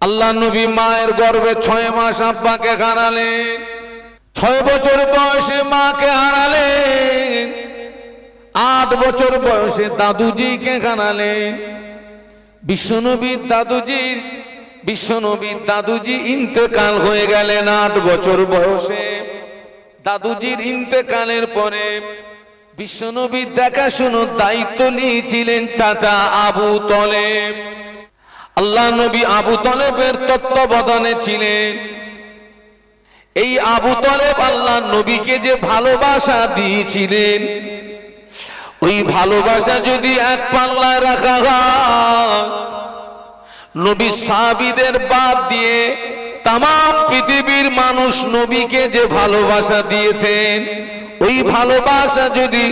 আল্লাহ নবী মায়ের গর্ভে 6 মাস আব্বাকে হারালেন, 6 বছর বয়সে মাকে হারালেন, 8 বছর বয়সে দাদুজিকে হারালেন। বিশ্বনবীর দাদুজি ইন্তেকাল হয়ে গেলেন 8 বছর বয়সে। দাদুজির ইন্তেকালের পরে বিশ্বনবীর দেখাশোনার দায়িত্ব নিয়েছিলেন চাচা আবু তলেব। আল্লাহ নবী আবু তলেবের তত্ত্বাবধানে ছিলেন। এই আবু তলেব আল্লাহ নবীকে যে ভালোবাসা দিয়েছিলেন, ওই ভালোবাসা যদি এক পাল্লায় রাখা হয়, নবী সাহাবীদের বাদ দিয়ে তাম পৃথিবীর মানুষ নবীকে যে ভালোবাসা দিয়েছেন, ওই ভালোবাসা যদি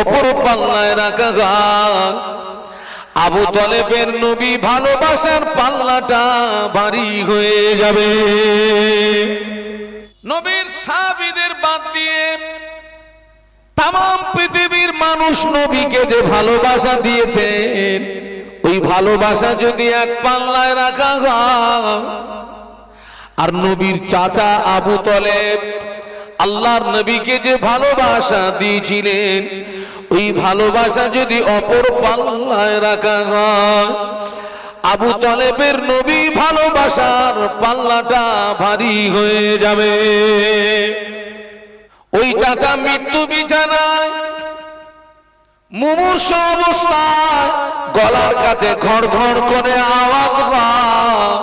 অপর পাল্লায় রাখা হয়, আবু তলেবের নবী ভালোবাসার পাল্লাটা ভারী হয়ে যাবে। নবীর সাহাবীদের বাদ দিয়ে তাম পৃথিবীর মানুষ নবীকে যে ভালোবাসা দিয়েছেন, ওই ভালোবাসা যদি এক পাল্লায় রাখা হয়, আর নবীর চাচা আবু তলেব আল্লাহর নবীকে যে ভালোবাসা দিয়েছিলেন, ওই ভালোবাসা যদি অপর পাল্লায় রাখা হয়, আবু তলেবের নবী ভালোবাসার পাল্লাটা ভারী হয়ে যাবে। ওই চাচা মৃত্যু বিছানায় মুমূর্ষ অবস্থায় গলার কাছে ঘড় ঘড় করে আওয়াজ পায়।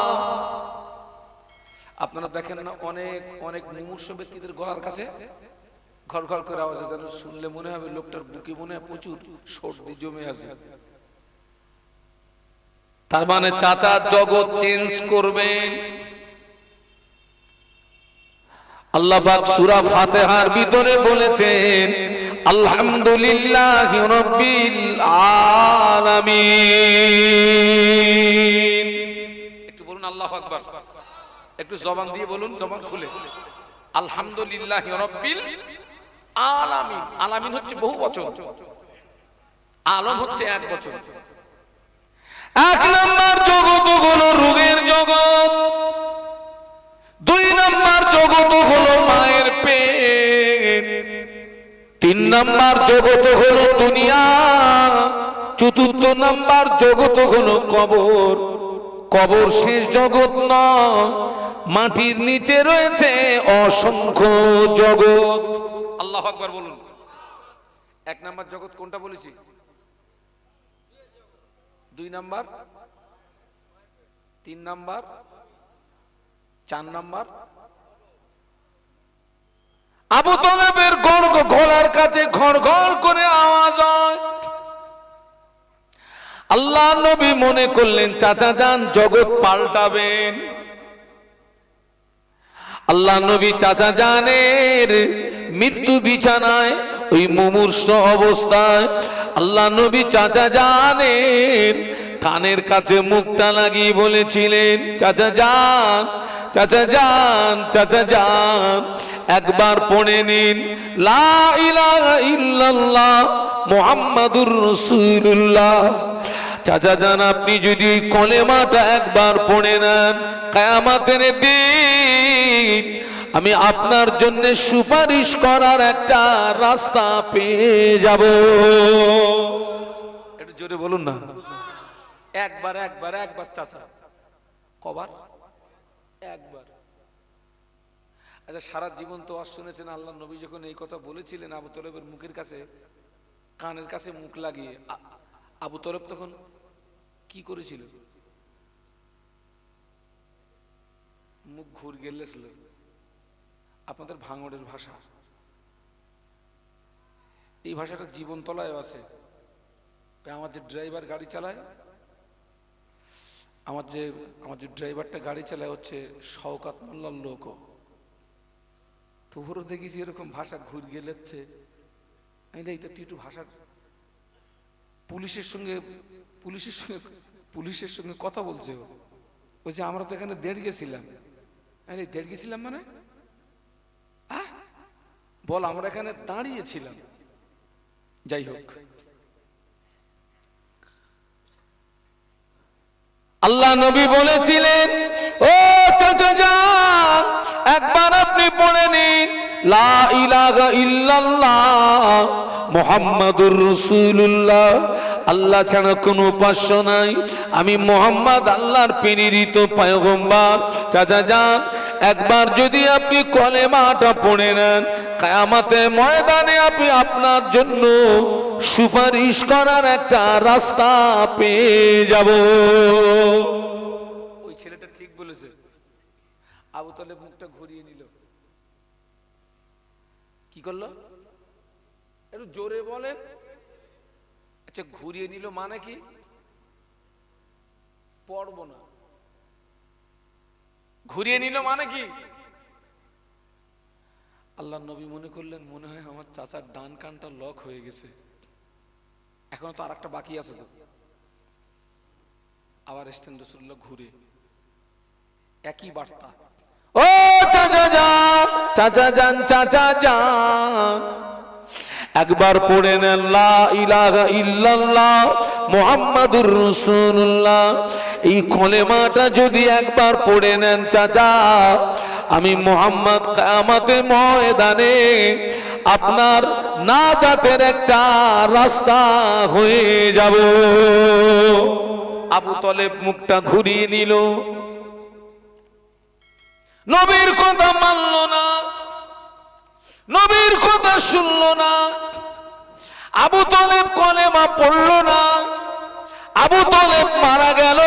আপনারা দেখেন না, অনেক অনেক মুমূর্ষ ব্যক্তিদের গলার কাছে ঘড় ঘড় করে আওয়াজ, যেন শুনলে মনে হবে লোকটার বুকে মনে হয় প্রচুর সর্দি জমে আছে। তার মানে চাচা জগৎ চেঞ্জ করবেন। আল্লাহ পাক সূরা ফাতিহার ভিতরে বলেছেন, আলহামদুলিল্লাহি রাব্বিল আলামিন। একটু বলুন আল্লাহু আকবার, একটু জবান দিয়ে বলুন, জবান খুলে। আলহামদুলিল্লাহি রাব্বিল আলামিন। আলামিন হচ্ছে বহু বচন, আলম হচ্ছে এক বচন। 1 নাম্বার জগৎ হলো রূহের জগৎ, 2 নাম্বার জগৎ হলো মায়ের পেট, 3 নাম্বার জগৎ হলো দুনিয়া, 4র্থ নাম্বার জগৎ হলো কবর। কবর শেষ জগৎ নয়, মাটির নিচে রয়েছে অসংখ্য জগৎ। আল্লাহু আকবার বলুন। 1 নাম্বার জগৎ কোনটা বলেছি? 2 নাম্বার, 3 নাম্বার, 4 নাম্বার। আবু তলেবের গলার কাছে ঘড় ঘড় করে আওয়াজ হয়। আল্লাহ নবী মনে করলেন চাচা যান জগৎ পাল্টাবেন। আল্লাহ নবী চাচা জানের মৃত্যু বিছানায় ওই মুমূর্ষ অবস্থায় আল্লাহ নবী চাচা জানের কানের কাছে মুখটা লাগিয়ে বলেছিলেন, চাচা যান, চাচা যান, চাচা যান, একবার পড়ে নিন লা ইলাহা ইল্লাল্লাহ মুহাম্মাদুর রাসূলুল্লাহ। চাচা যান, আপনি যদি কলেমাটা একবার পড়ে নেন, কিয়ামতের দিন আমি আপনার জন্য সুপারিশ করার একটা রাস্তা পেয়ে যাব। একটু জোরে বলুন না। একবার একবার একবার চাচা, কবার? একবার। আচ্ছা, সারা জীবন তো শুনেছেন আল্লাহ নবী যখন এই কথা বলেছিলেন আবু তলেবের মুখের কাছে, কানের কাছে মুখ লাগিয়ে, আবু তলেব তখন কি করেছিল? মুখ ঘুর গেলেছিল। আপনাদের ভাঙড়ের ভাষা, এই ভাষাটা জীবন তলায় আছে। আমার যে ড্রাইভার গাড়ি চালায়, আমার যে ড্রাইভারটা গাড়ি চালায় হচ্ছে শওকাত মোল্লার লোক, তো ওরও দেখেছি এরকম ভাষা ঘুর গেলেছে। আমি তো একটু ভাষার পুলিশের সঙ্গে কথা বলছে। ওই যে আমরা তো এখানে দেড় গেছিলাম। দেড় গেছিলাম মানে বল, আমরা এখানে দাঁড়িয়েছিলাম। যাই হোক, আল্লাহ নবী বলেছিলেন লা ইলাহা ইল্লাল্লাহ মুহাম্মাদুর রাসূলুল্লাহ, আল্লাহ ছাড়া কোনো উপাস্য নাই, আমি মুহাম্মদ আল্লাহর প্রেরিত পয়গম্বর। চাচা যান, একবার যদি আপনি কলেমাটা পড়ে নেন, কিয়ামতের ময়দানে আপনি আপনার জন্য সুপারিশ করার একটা রাস্তা পেয়ে যাব। ওই ছেলেটা ঠিক বলেছে। আবু তালেব মুখটা ঘুরিয়ে নিল। কি করলো? একটু জোরে বলেন। আচ্ছা, ঘুরিয়ে নিল মানে কি? পড়ব না। ঘুরিয়ে নিল মানে কি? আল্লাহ নবী মনে করলেন, মনে হয় আমার চাচার ডান কানটা লক হয়ে গেছে, এখন তো আর একটা বাকি আছে। তো আবার এসছেন রাসূলুল্লাহ ঘুরে, একই বার্তা। ও চাচা যান, চাচা যান, চাচা যান, একবার পড়ে নেন লা ইলাহা ইল্লাল্লাহ মুহাম্মাদুর রাসূলুল্লাহ। এই কলেমাটা যদি একবার পড়ে নেন চাচা, আমি মুহাম্মদ কিয়ামতের ময়দানে আপনার নাজাতের একটা রাস্তা হয়ে যাব। আবু তালেব মুখটা ঘুরিয়ে নিল, নবীর কথা মানল না, নবীর কথা শুনল না। আবু তালেব কলেমা পড়ল না, আবু তালেব মারা গেল।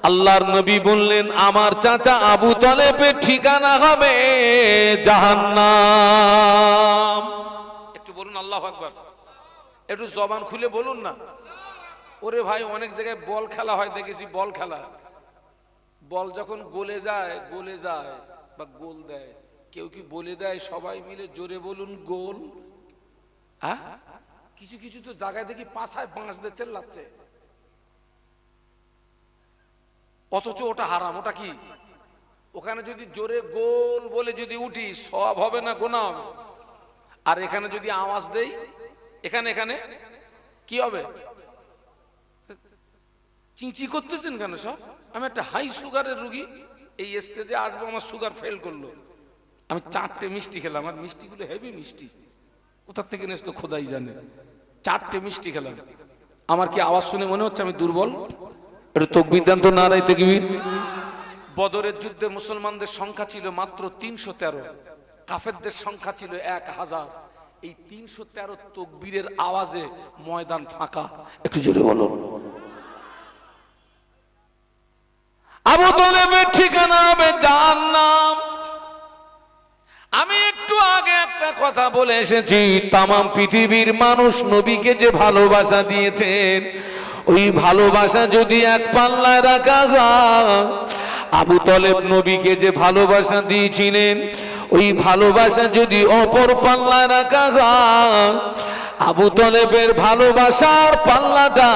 আল্লাহর নবী বললেন, আমার চাচা আবু তালেবের ঠিকানা হবে জাহান্নাম। একটু বলুন আল্লাহু আকবার। একটু জবান খুলে বলুন না। ওরে ভাই, অনেক জায়গায় বল খেলা হয় দেখেছি, বল খেলা, বল যখন গোলে যায় বা গোল দেয়, কেউ কি বলে দেয় সবাই মিলে জোরে বলুন গোল? কিছু কিছু তো জায়গায় দেখি পাছায় বাঁশ দিয়ে চেল্লাচ্ছে, অথচ ওটা হারাম। ওটা কি? ওখানে যদি জোরে গোল বলে যদি উঠি, সওয়াব হবে না গুনাহ হবে? আর এখানে যদি আওয়াজ দেই, এখানে এখানে কি হবে? চিঁচি করতেছেন কেন সব? আমি একটা হাই সুগারের রোগী, এই স্টেজে আসবো, আমার সুগার ফেল করলো, আমি 4টে মিষ্টি খেলাম, আর মিষ্টিগুলো হেভি মিষ্টি, কোথা থেকে নেস তো খোদাই জানে। 4টে মিষ্টি খেলাম, আমার কি আওয়াজ শুনে মনে হচ্ছে আমি দুর্বল? একটু তাকবীর দেন তো, নারায়ে তাকবীর। বদরের যুদ্ধে মুসলমানদের সংখ্যা ছিল মাত্র 313, কাফেরদের সংখ্যা ছিল 1000। এই 313 তাকবীরের আওয়াজে ময়দান ফাঁকা। একটু জোরে বলুন। আবু তালেবের ঠিকানা হবে জাহান্নাম। আমি একটু আগে একটা কথা বলে এসেছি, তামাম পৃথিবীর মানুষ নবীকে যে ভালোবাসা দিয়েছেন, ওই ভালোবাসা যদি এক পাল্লায় রাখা হয়, আবু তালেব নবীকে যে ভালোবাসা দিয়েছিলেন, ওই ভালোবাসা যদি অপর পাল্লায় রাখা হয়, আবু তালেবের ভালোবাসার পাল্লাটা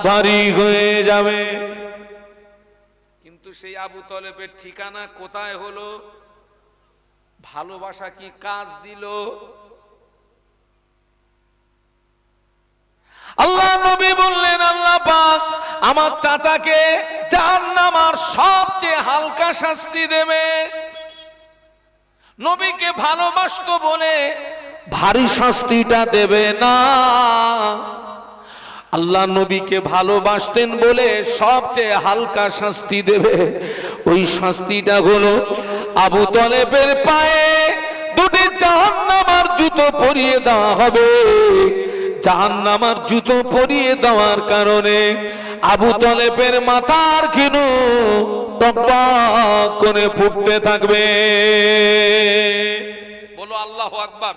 ভারী হয়ে যাবে। কিন্তু সেই আবু তালেবের ঠিকানা কোথায় হলো? ভালোবাসা কি কাজ দিল? আল্লাহ নবী বললেন, আল্লাহ পাক আমার চাচাকে জাহান্নামের সবচেয়ে হালকা শাস্তি দেবে। নবীকে ভালোবাসতো বলে ভারী শাস্তিটা দেবে না। আল্লাহ নবীকে ভালোবাসতেন বলে সবচেয়ে হালকা শাস্তি দেবে। ওই শাস্তিটা হলো আবু তালেবের পায়ে দুটি জাহান্নামের জুতো পরিয়ে দেওয়া হবে। জাহান্নামের জুতো পরিয়ে দেওয়ার কারণে আবু তালেবের মাথার ঘিনু টকবক করে ফুটতে থাকবে। বলো আল্লাহু আকবার।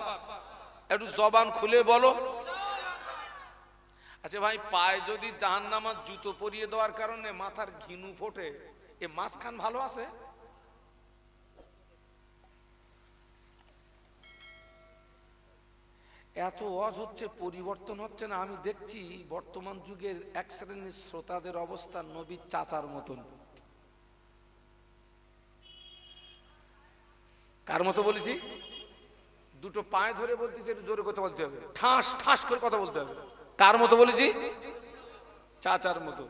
একটু জবান খুলে বলো। আচ্ছা ভাই, পায়ে যদি জাহান্নামের জুতো পরিয়ে দেওয়ার কারণে মাথার ঘিনু ফোটে, এ মাঝখান ভালো আছে? এত ওয়াজ হচ্ছে, পরিবর্তন হচ্ছে না। আমি দেখছি বর্তমান যুগের এক শ্রেণীর শ্রোতাদের অবস্থা নবীর চাচার মতন। কার মতো বলেছি? দুটো পায়ে ধরে বলতেছি, একটু জোরে কথা বলতে হবে, ঠাস ঠাস করে কথা বলতে হবে। কার মতো বলেছি? চাচার মতো।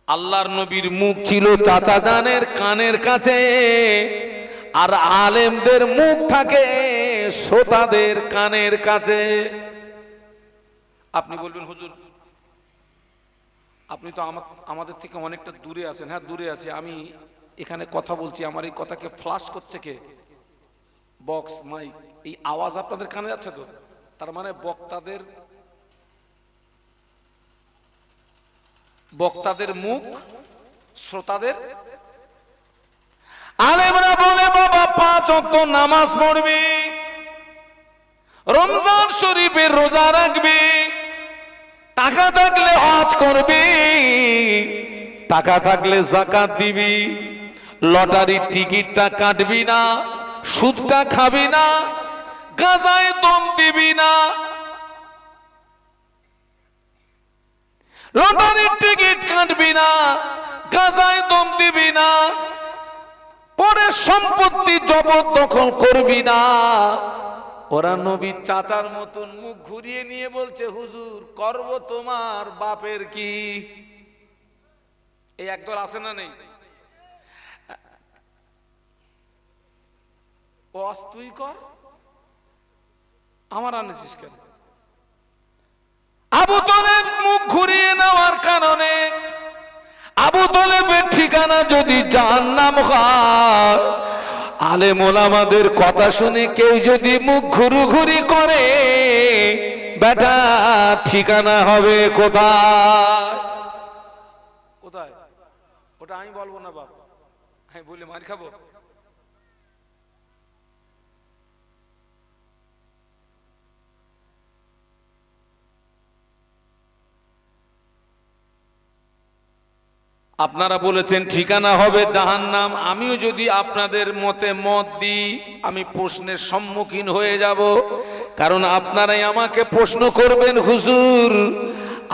আল্লাহর নবীর মুখ ছিল চাচা জানের কানের কাছে, আর আলেমদের মুখ থাকে শ্রোতাদের কানের কাছে। আপনি বলবেন হুজুর আপনি তো আমাদের থেকে অনেকটা দূরে আছেন। হ্যাঁ দূরে আছি, আমি এখানে কথা বলছি, আমার এই কথাকে ফ্লাশ করছে কে? বক্স মাইক, এই আওয়াজ আপনাদের কানে যাচ্ছে তো, তার মানে বক্তাদের মুখ শ্রোতাদের। আলেমরা বলে বাবা 5 ওয়াক্ত নামাজ পড়বি, রমজান শরীফের রোজা রাখবি, টাকা থাকলে হজ করবি, টাকা থাকলে যাকাত দিবি, লটারির টিকিটটা কাটবি না, সুদটা খাবি না, গাঁজায় দম দিবি না। লটারির টিকিট কাটবি না, গাঁজায় দম দিবি না, পরে সম্পত্তি জবরদখল করবি না। ওরা নবীর চাচার মতন মুখ ঘুরিয়ে নিয়ে বলছে হুজুর করব তোমার বাপের কি। এই একদল আছে না নেই? বস তুই কর, আমার আনেছিস কেন? আবু তালেব মুখ ঘুরিয়ে নেওয়ার কারণে আবু তালেবের ঠিকানা যদি জাহান্নাম হয়, আলেম ওলামাদের কথা শুনে কেউ যদি মুখ ঘুরুঘুরি করে, বেটা ঠিকানা হবে কোথায়? কোথায়? ওটা আমি বলবো না বাপ, আমি বলে মার খাবো। আপনারা বলেছেন ঠিকানা হবে জাহান্নাম। আমিও যদি আপনাদের মতে মত দিই, আমি প্রশ্নের সম্মুখীন হয়ে যাব। কারণ আপনারাই আমাকে প্রশ্ন করবেন হুজুর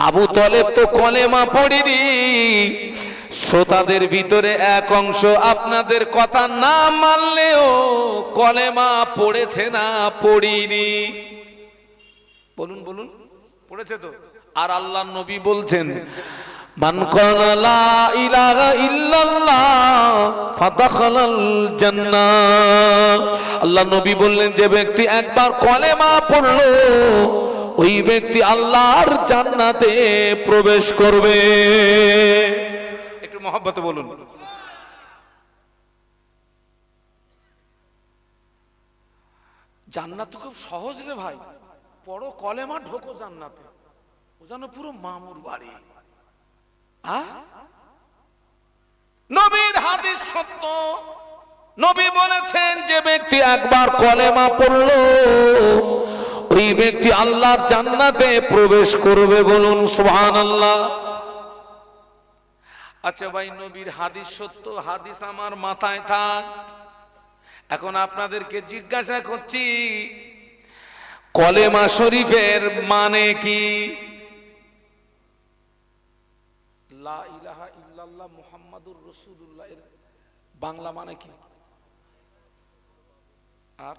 আবু তালেব তো কলেমা পড়েনি। শ্রোতাদের ভিতরে এক অংশ আপনাদের কথা না মানলেও কলেমা পড়েছে না পড়িনি? বলুন বলুন, পড়েছে তো। আর আল্লাহর নবী বলছেন মান ক্বালা লা ইলাহা ইল্লাল্লাহ ফাদাখালাল জান্নাহ। আল্লাহর নবী বললেন যে ব্যক্তি একবার কলেমা পড়লো ওই ব্যক্তি আল্লাহর জান্নাতে প্রবেশ করবে। একটু মহব্বতে বলুন। জান্নাত তো খুব সহজ রে ভাই, পড়ো কলেমা ঢোকো জান্নাতে, ও যেন পুরো মামুর বাড়ি। নবীর হাদিস সত্য, নবী বলেছেন যে ব্যক্তি একবার কলেমা পড়লো ওই ব্যক্তি আল্লাহর জান্নাতে প্রবেশ করবে। বলুন সুবহানাল্লাহ। আচ্ছা ভাই নবীর হাদিস সত্য, হাদিস আমার মাথায় থাক। এখন আপনাদেরকে জিজ্ঞাসা করছি কলেমা শরীফের মানে কি? লা ইলাহা ইল্লাল্লাহ মুহাম্মাদুর রাসূলুল্লাহ এর বাংলা মানে কি? আর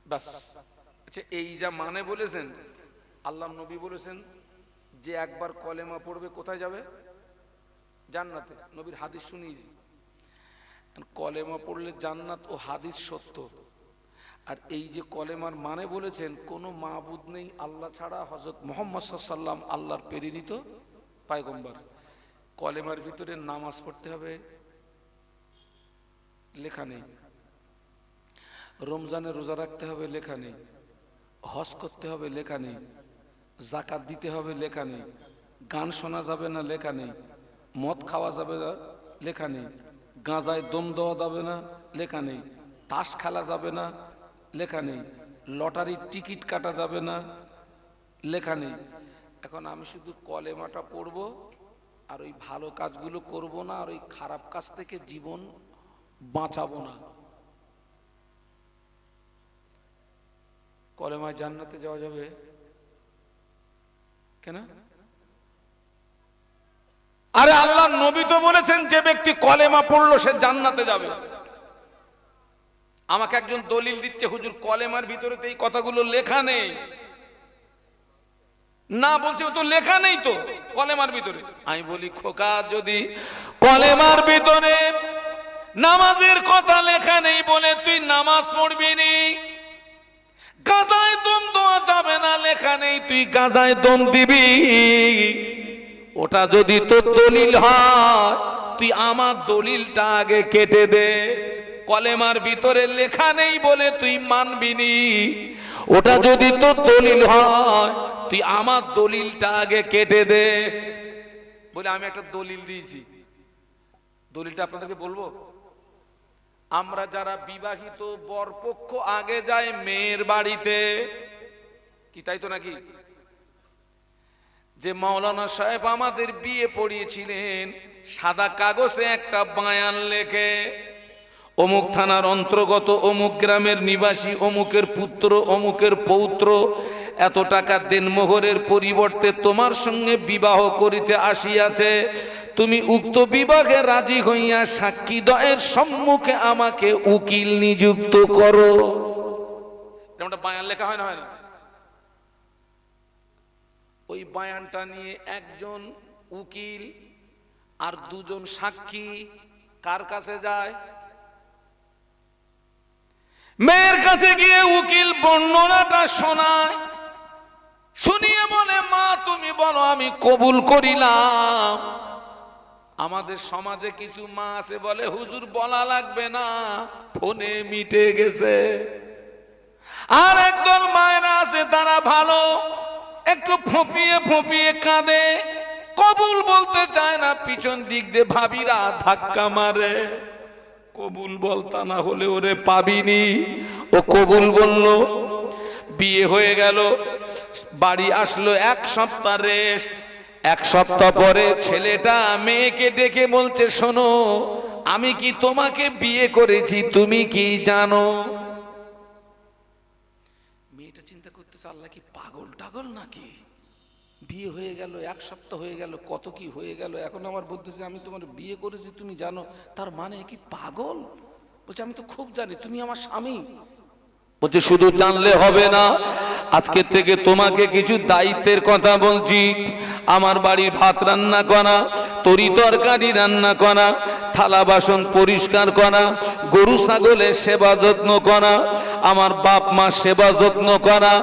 বাস। আচ্ছা এই যা মানে বলেছেন, আল্লাহর নবী বলেছেন যে একবার কলেমা পড়বে কোথায় যাবে? জান্নাতে। নবীর হাদিস শুনিয়েছি। কলেমা পড়লে জান্নাত ও হাদিস সত্য। আর এই যে কলেমার মানে বলেছেন, কোনো মাবুদ নেই আল্লাহ ছাড়া, হযরত মুহাম্মদ সাল্লাল্লাহু আলাইহি ওয়াসাল্লাম আল্লাহর প্রেরিত পয়গম্বর। কলেমার ভিতরে নামাজ পড়তে হবে লেখা নেই, রমজানে রোজা রাখতে হবে লেখা নেই, হজ করতে হবে লেখা নেই, যাকাত দিতে হবে লেখা নেই, গান শোনা যাবে না লেখা নেই, মদ খাওয়া যাবে না লেখা নেই, গাঁজায় দম দেওয়া যাবে না লেখা নেই, তাস খেলা যাবে না লেখা নেই, লটারির টিকিট কাটা যাবে না লেখা নেই। এখন আমি শুধু কলেমাটা পড়বো আর ওই ভালো কাজগুলো করব না, আর ওই খারাপ কাজ থেকে জীবন বাঁচাবো না। কলেমায় জান্নাতে যাওয়া যাবে কেন? আরে আল্লাহর নবী তো বলেছেন যে ব্যক্তি কলেমা পড়লো সে জান্নাতে যাবে। আমাকে একজন দলিল দিচ্ছে হুজুর কলেমার ভিতরে তো এই কথাগুলো লেখা নেই। না বলছে তো লেখা নেই, তো কলেমার ভিতরে। আমি বলি খোকা, যদি কলেমার ভিতরে নামাজের কথা লেখা নেই বলে তুই নামাজ পড়বি নি, গাজায় দম দেওয়া যাবে না লেখা নেই তুই গাজায় দম দিবি, ওটা যদি তোর দলিল হয় তুই আমার দলিলটা আগে কেটে দে। কলেমার ভিতরে লেখা নেই বলে তুই মানবি নি, ওটা যদি তোর দলিল হয় তুই আমার দলিলটা আগে কেটে দে। বলে আমি একটা দলিল দিয়েছি, দলিলটা আপনাদেরকে বলবো। আমরা যারা বিবাহিত বরপক্ষ আগে যায় মেয়ের বাড়িতে, কি তাই তো নাকি? যে মাওলানা সাহেব আমাদের বিয়ে পড়িয়েছিলেন, সাদা কাগজে একটা বায়ান লেখে, অমুক থানার অন্তর্গত অমুক গ্রামের নিবাসী অমুকের পুত্র অমুকের পৌত্র এত টাকা দেনমোহরের পরিবর্তে তোমার সঙ্গে বিবাহ করিতে আসিয়াছে, তুমি উক্ত বিবাহে রাজি হইয়া সাক্ষীদ্বয়ের সম্মুখে আমাকে উকিল নিযুক্ত করো। এটা বায়ান লেখা হয় না, হয় না? ওই বায়ানটা নিয়ে একজন উকিল আর দুজন সাক্ষী কার কাছে যায়? মেয়ের কাছে গিয়ে উকিল বর্ণনাটা শোনায়, শুনিয়ে বলে মা তুমি বলো আমি কবুল করিলাম। আমাদের সমাজে কিছু মা আছে বলে হুজুর বলা লাগবে না, ফোনে মিটে গেছে। আর একদল মায়েরা আছে তারা ভালো, একটু ফোঁপিয়ে ফোঁপিয়ে কাঁদে, কবুল বলতে চায় না, পিছন দিক দিয়ে ভাবিরা ধাক্কা মারে, কবুল বলতা না হলে ওরে পাবিনি। ও কবুল বলল, বিয়ে হয়ে গেল, বাড়ি আসলো, এক সপ্তাহ রেস্ট। এক সপ্তাহ পরে ছেলেটা মেয়েকে ডেকে বলছে শোনো আমি কি তোমাকে বিয়ে করেছি তুমি কি জানো? মেয়েটা চিন্তা করতেছে আল্লাহ কি পাগল টাগল নাকি, বিয়ে হয়ে গেল, এক সপ্তাহ হয়ে গেল, কত কি হয়ে গেল, এখন আমার বলতেছে আমি তোমার বিয়ে করেছি তুমি জানো, তার মানে কি পাগল? বলছে আমি তো খুব জানি, তুমি আমার স্বামী। বলছে শুধু জানলে হবে না, আজকে থেকে তোমাকে কিছু দায়িত্বের কথা বলছি। আমার বাড়ির ভাত রান্না করা, তরি তরকারি রান্না করা, থালা বাসন পরিষ্কার করা, গরু ছাগলের সেবা যত্ন করা, আমার বাপ মা সেবা যত্ন করা,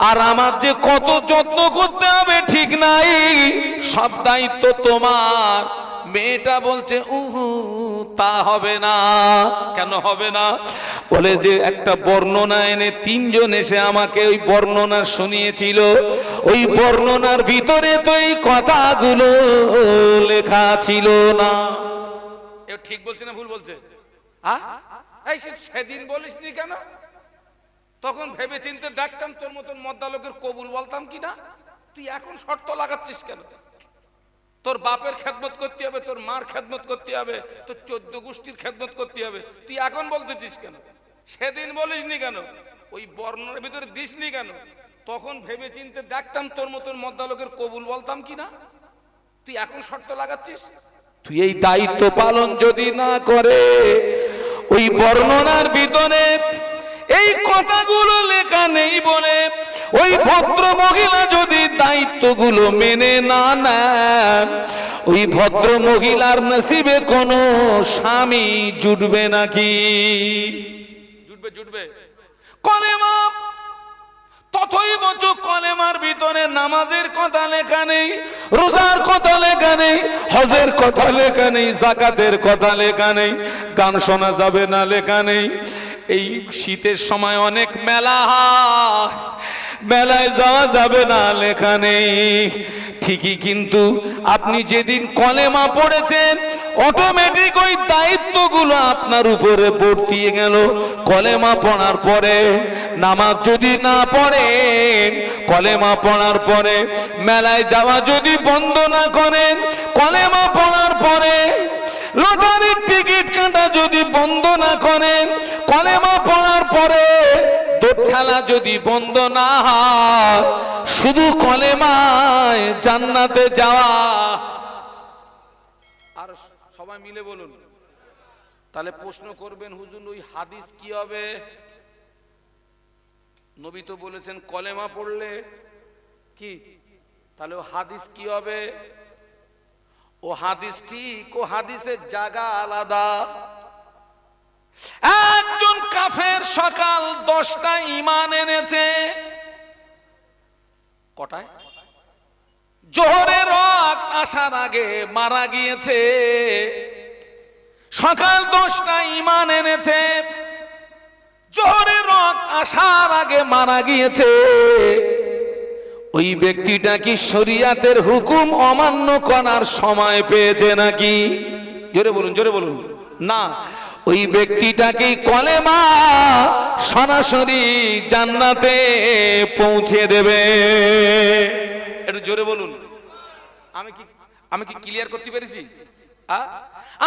আর আমার যে কত যত্ন করতে হবে ঠিক নাই, সব দায়িত্ব তোমার। মেয়েটা বলছে উহু তা হবে না। কেন হবে না? বলে যে একটা বর্ণনা এনে তিনজন এসে আমাকে ওই বর্ণনা শুনিয়েছিল, ওই বর্ণনার ভিতরে তো এই কথাগুলো লেখা ছিল না। এ ঠিক বলছে না ভুল বলছে? এই সেদিন বলিসনি কেন? তখন ভেবে চিন্তে ডাকতাম, তোর মতন মদ্দা লোকের কবুল বলতাম কিনা। তুই এখন শর্ত লাগাচ্ছিস কেন? তোর বাপের খেদমত করতে হবে, তোর মার খেদমত করতে হবে, তোর 14 গোষ্ঠীর খেদমত করতে হবে, তুই এখন বলতেছিস কেন? সেদিন বলিসনি কেন? ওই বর্ণনার ভিতরে দিসনি কেন? তখন ভেবে চিন্তে দেখতাম তোর মতন মদ্দা লোকের কবুল বলতাম কিনা। তুই এখন শর্ত লাগাচ্ছিস। তুই এই দায়িত্ব পালন যদি না করে, ওই বর্ণনার ভিতরে এই কথাগুলো লেখা নেই বলে ওই ভদ্র মহিলা যদি দায়িত্বগুলো মেনে না নেন, ওই ভদ্র মহিলার নসিবে কোনো স্বামী জুটবে নাকি? জুটবে, জুটবে। কলেমা ততই বছর কলেমার ভিতরে নামাজের কথা লেখা নেই, রোজার কথা লেখা নেই, হজের কথা লেখা নেই, যাকাতের কথা লেখা নেই, গান শোনা যাবে না লেখা নেই। এই শীতের সময় অনেক মেলা হয়, মেলায় যাওয়া যাবে না লেখা নেই। ঠিকই, কিন্তু আপনি যেদিন কলেমা পড়েছেন অটোমেটিক ওই দায়িত্বগুলো আপনার উপরে বর্তিয়ে গেল। কলেমা পড়ার পরে নামাজ যদি না পড়েন, কলেমা পড়ার পরে মেলায় যাওয়া যদি বন্ধ না করেন, কলেমা পড়ার পরে লটারির টিকিট কাটা যদি বন্ধ না করেন, কলেমা পড়ার পরে দৌড় খেলা যদি বন্ধ না হয়, শুধু কলেমায় জান্নাতে যাওয়া। আর সবাই মিলে বলুন। তাহলে প্রশ্ন করবেন হুজুর ওই হাদিস কি হবে? নবী তো বলেছেন কলেমা পড়লে কি তাহলে ও হাদিস কি হবে? ও হাদিস ঠিক, ও হাদিসের জায়গা আলাদা। একজন কাফের সকাল 10টায় ঈমান এনেছে, কটায়? জোহরের রাত আসার আগে মারা গিয়েছে। সকাল 10টায় ঈমান এনেছে, জোহরের রাত আসার আগে মারা গিয়েছে। ওই ব্যক্তিটা কি শরিয়াতের হুকুম অমান্য করার সময় পেয়েছে নাকি? জোরে বলুন, জোরে বলুন। না, ওই ব্যক্তিটাকে কলেমা সরাসরি জান্নাতে পৌঁছে দেবে। একটু জোরে বলুন। আমি কি ক্লিয়ার করতে পেরেছি?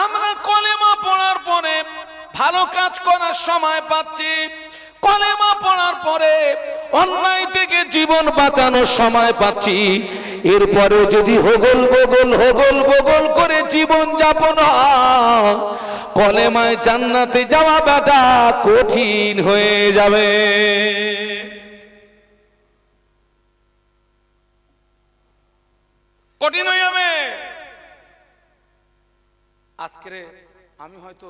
আমরা কলেমা পড়ার পরে ভালো কাজ করার সময় পাচ্ছি, কলেমা পড়ার পরে অন্যায় থেকে জীবন বাঁচানোর সময় পাচ্ছি। এরপরেও যদি হগল বগল করে জীবন যাপন হয়, কলেমায় জান্নাতে যাওয়া বেটা কঠিন হয়ে যাবে। কঠিন হয়ে যাবে। আজকে আমি হয়তো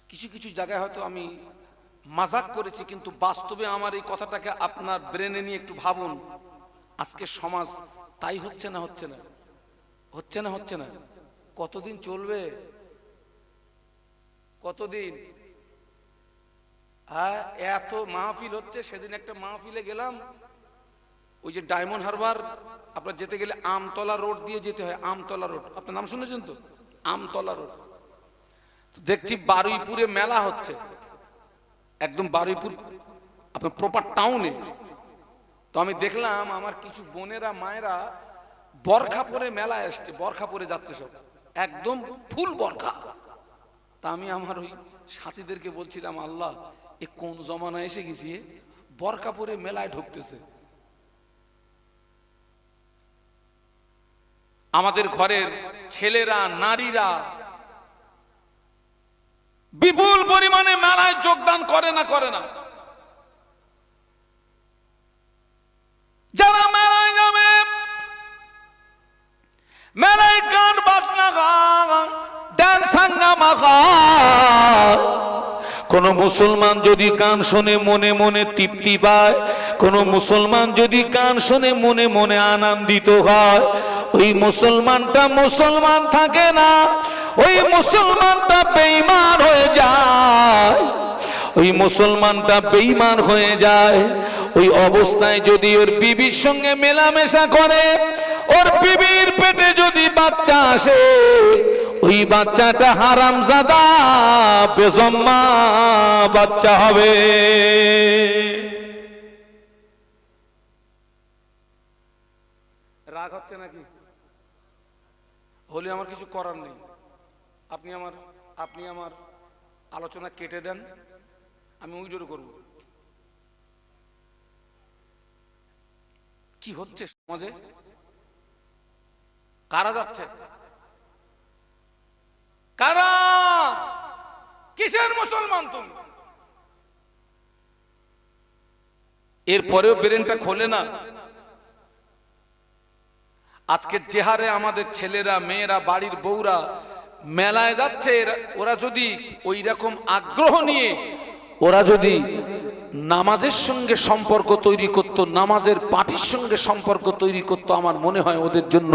কিছু কিছু জায়গায় হয়তো আমি মাজাক করেছি, কিন্তু বাস্তবে আমার এই কথাটাকে আপনার ব্রেনে নিয়ে একটু ভাবুন। আজকে সমাজ তাই হচ্ছে না? হচ্ছে না? হচ্ছে না? হচ্ছে না? কতদিন চলবে? কতদিন? হ্যাঁ, এত মাহফিল হচ্ছে। সেদিন একটা মাহফিলে গেলাম, ওই যে ডায়মন্ড হারবার আপনার যেতে গেলে আমতলা রোড দিয়ে যেতে হয়। আমতলা রোড, আপনার নাম শুনেছেন তো? আমতলা রোড। দেখছি বারুইপুরে মেলা হচ্ছে, একদম বারুইপুর আপনার প্রপার টাউনে। তো আমি দেখলাম আমার কিছু বোনেরা মায়েরা বরখা পরে মেলায় আসছে, বরখা পরে যাচ্ছে সব, একদম ফুল বরখা। তা আমি আমার ওই সাথীদেরকে বলছিলাম, আল্লাহ এ কোন জমানায় এসে গেছি, বরখা পরে মেলায় ঢুকতেছে। আমাদের ঘরের ছেলেরা নারীরা বিপুল পরিমাণে মেলায় যোগদান করে না? করে না? যারা মেলায় যাবে, মেলায় গান বাজনা গান, ডান্স হাঙ্গামা গান। কোন মুসলমান যদি গান শুনে মনে মনে তৃপ্তি পায়, কোন মুসলমান যদি গান শুনে মনে মনে আনন্দিত হয়, ওই মুসলমানটা মুসলমান থাকে না, ওই মুসলমানটা বেঈমান হয়ে যায়। ওই মুসলমানটা বেঈমান হয়ে যায়। ওই অবস্থায় যদি ওর বিবির সঙ্গে মেলামেশা করে, ওর বিবির পেটে যদি বাচ্চা আসে, ওই বাচ্চাটা হারামজাদা বেজম্মা বাচ্চা হবে। রাগ হচ্ছে নাকি? হলে আমার কিছু করার নেই। আপনি আমার আলোচনা কেটে দেন, আমি উইজোর করব। কি হচ্ছে সমাজে? কারা যাচ্ছে? কারা? কিসের মুসলমান তুমি? এরপরেও ব্রেনটা খোলে না। আজকে যে হারে আমাদের ছেলেরা মেয়েরা বাড়ির বউরা মেলায় যাচ্ছে, ওরা যদি ওই রকম আগ্রহ নিয়ে ওরা যদি নামাজের সঙ্গে সম্পর্ক তৈরি করত, নামাজের পাঠির সঙ্গে সম্পর্ক তৈরি করত, আমার মনে হয় ওদের জন্য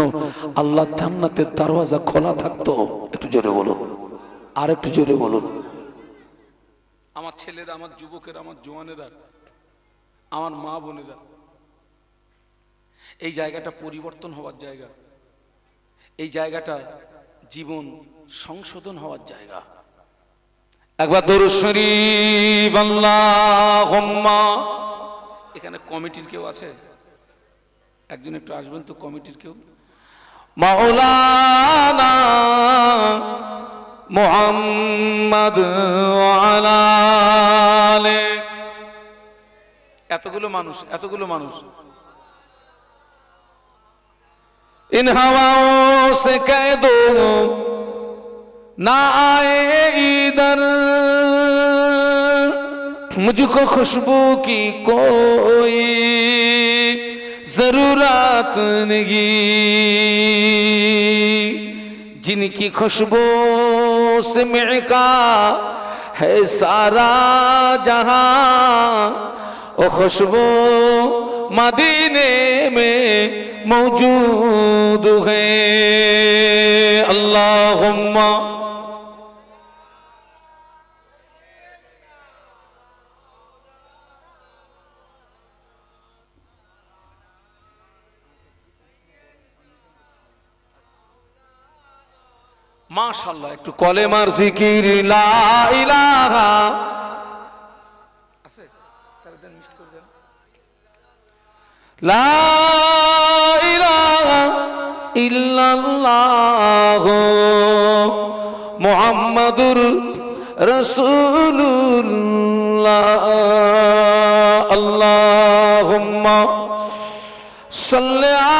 আল্লাহ জান্নাতের দরওয়াজা খোলা থাকতো। একটু জোরে বলুন, আর একটু জোরে বলুন। আমার ছেলেরা, আমার যুবকেরা, আমার জওয়ানেরা, আমার মা বোনেরা, এই জায়গাটা পরিবর্তন হওয়ার জায়গা, এই জায়গাটা জীবন সংশোধন হওয়ার জায়গা। একবার দরুদ শরীফ আল্লাহুম্মা। এখানে কমিটির কেউ আছে? একজন একটু আসবেন তো, কমিটির কেউ। মাওলানা মুহাম্মদ ওয়ালা আলে। এতগুলো মানুষ इन हवाओं से कह दो ना आए इधर, मुझको खुशबू की कोई जरूरत नहीं, जिनकी खुशबू से महका है सारा जहां, ओ खुशबू मदीने में मौजूद है। अल्लाहुम्मा माशाल्लाह একটু কলেমার জিকির লা ইলাহা আছে চারজন মিষ্ট করে দেন লা ইলাহা ইল্লাল্লাহ মুহাম্মাদুর রাসূলুল্লাহ। আল্লাহুম্মা সাল্লি আলা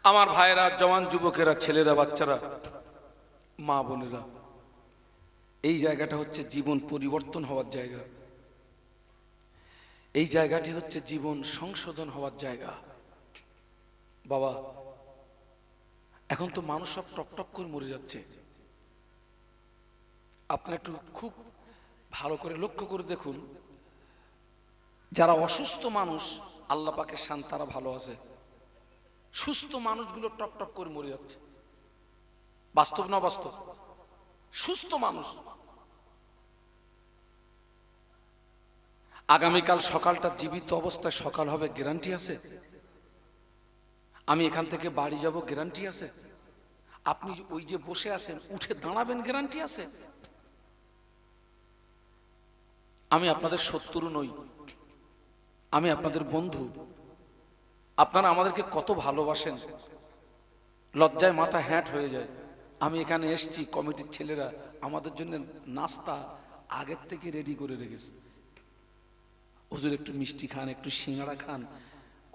আমার ভাইরা, জওয়ান যুবকেরা, ছেলেরা, বাচ্চারা, মা বোনেরা, এই জায়গাটা হচ্ছে জীবন পরিবর্তন হওয়ার জায়গা। এই জায়গাটি হচ্ছে জীবন সংশোধন হওয়ার জায়গা। বাবা, এখন তো মানুষ সব টকটক করে মরে যাচ্ছে। আপনি একটু খুব ভালো করে লক্ষ্য করে দেখুন, যারা অসুস্থ মানুষ আল্লাহ পাকের শান, তারা ভালো আছে। সুস্থ মানুষগুলো টপ টপ করে মরে যাচ্ছে। বাস্তব না বাস্তব? সুস্থ মানুষ আগামীকাল সকালটা জীবিত অবস্থায় সকাল হবে, গ্যারান্টি আছে? আমি এখান থেকে বাড়ি যাব, গ্যারান্টি আছে? আপনি ওই যে বসে আছেন উঠে দাঁড়াবেন, গ্যারান্টি আছে? আমি আপনাদের শত্রু নই, আমি আপনাদের বন্ধু। আপনারা আমাদেরকে কত ভালোবাসেন, লজ্জায় মাথা হ্যাট হয়ে যায়। আমি এখানে এসেছি, কমিটির ছেলেরা আমাদের জন্য নাস্তা আগের থেকে রেডি করে রেখেছে। হুজুর একটু মিষ্টি খান, একটু সিঙ্গাড়া খান,